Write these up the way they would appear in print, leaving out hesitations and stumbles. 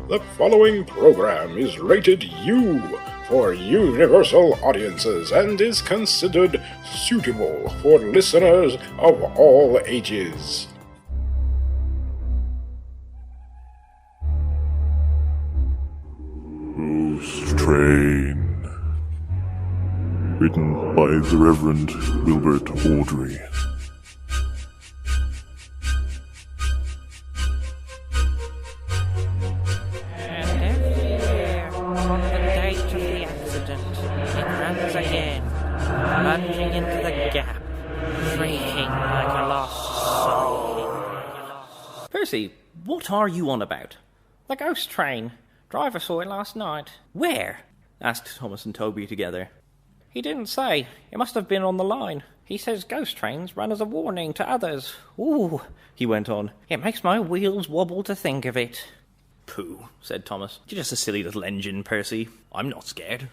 The following program is rated U for universal audiences and is considered suitable for listeners of all ages. Ghost Train. Written by the Reverend Wilbert Audrey. Plunging into the gap, shrieking like a lost soul. Percy, what are you on about? The ghost train. Driver saw it last night. Where? Asked Thomas and Toby together. He didn't say. It must have been on the line. He says ghost trains run as a warning to others. Ooh, he went on. It makes my wheels wobble to think of it. Pooh, said Thomas. You're just a silly little engine, Percy. I'm not scared.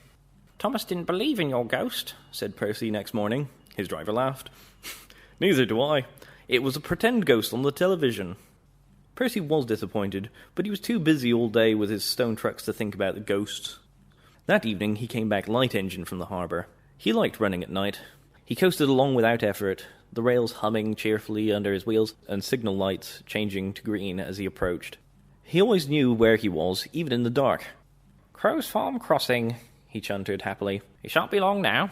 Thomas didn't believe in your ghost, said Percy next morning. His driver laughed. Neither do I. It was a pretend ghost on the television. Percy was disappointed, but he was too busy all day with his stone trucks to think about the ghosts. That evening he came back light engine from the harbour. He liked running at night. He coasted along without effort, the rails humming cheerfully under his wheels and signal lights changing to green as he approached. He always knew where he was, even in the dark. Crow's Farm Crossing, he chuntered happily. It shan't be long now.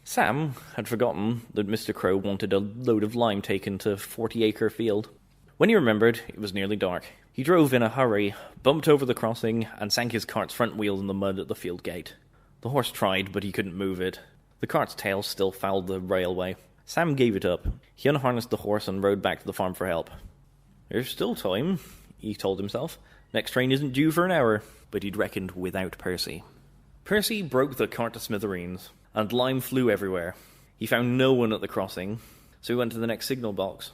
Sam had forgotten that Mr. Crow wanted a load of lime taken to 40-acre field. When he remembered, it was nearly dark. He drove in a hurry, bumped over the crossing, and sank his cart's front wheel in the mud at the field gate. The horse tried, but he couldn't move it. The cart's tail still fouled the railway. Sam gave it up. He unharnessed the horse and rode back to the farm for help. There's still time, he told himself. Next train isn't due for an hour, but he'd reckoned without Percy. Percy broke the cart to smithereens, and lime flew everywhere. He found no one at the crossing, so he went to the next signal box.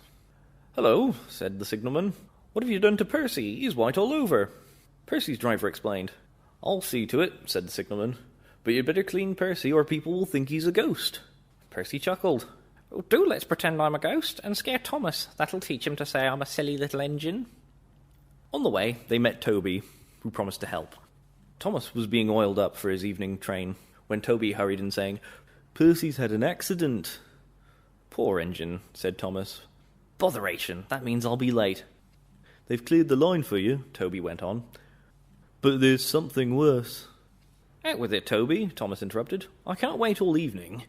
"Hello," said the signalman. "What have you done to Percy? He's white all over." Percy's driver explained. "I'll see to it," said the signalman. "But you'd better clean Percy or people will think he's a ghost." Percy chuckled. "Oh, do let's pretend I'm a ghost and scare Thomas. That'll teach him to say I'm a silly little engine." On the way, they met Toby, who promised to help. Thomas was being oiled up for his evening train, when Toby hurried in saying, "Percy's had an accident." "Poor engine," said Thomas. "Botheration, that means I'll be late." "They've cleared the line for you," Toby went on. "But there's something worse." "Out with it, Toby," Thomas interrupted. "I can't wait all evening."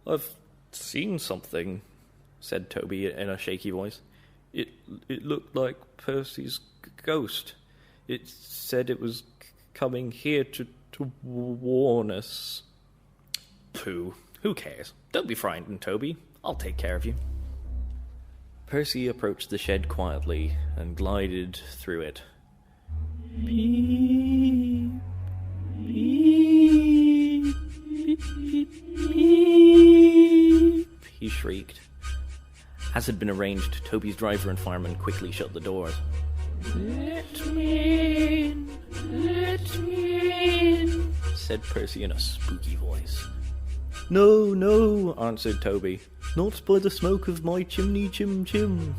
"I've seen something," said Toby in a shaky voice. It looked like Percy's ghost. It said it was coming here to warn us." "Pooh, who cares? Don't be frightened, Toby. I'll take care of you." Percy approached the shed quietly and glided through it. "Beep, beep, beep, beep," he shrieked. As had been arranged, Toby's driver and fireman quickly shut the doors. "Let me in, let me in," said Percy in a spooky voice. "No, no," answered Toby. "Not by the smoke of my chimney, chim-chim."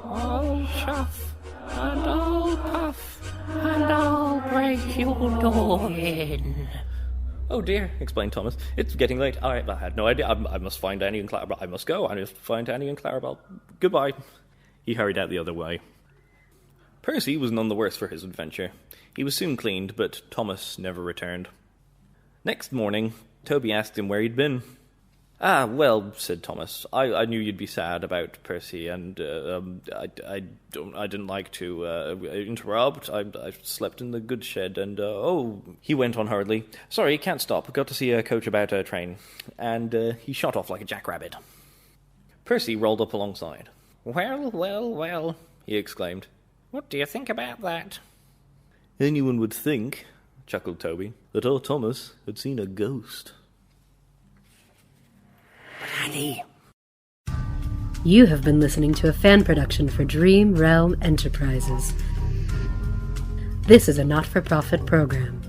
"I'll chuff, and I'll puff, and I'll break your door in." "Oh dear," explained Thomas. "It's getting late. I had no idea. I must find Annie and Clarabelle. I must go. I must find Annie and Clarabelle. Goodbye." He hurried out the other way. Percy was none the worse for his adventure. He was soon cleaned, but Thomas never returned. Next morning, Toby asked him where he'd been. "Ah, well," said Thomas, I knew you'd be sad about Percy, and I didn't like to interrupt. I slept in the goods shed, and he went on hurriedly. "Sorry, can't stop. Got to see a coach about a train." And he shot off like a jackrabbit. Percy rolled up alongside. "Well, well, well," he exclaimed. "What do you think about that?" "Anyone would think," chuckled Toby, "that our Thomas had seen a ghost." Annie. You have been listening to a fan production for Dream Realm Enterprises. This is a not-for-profit program.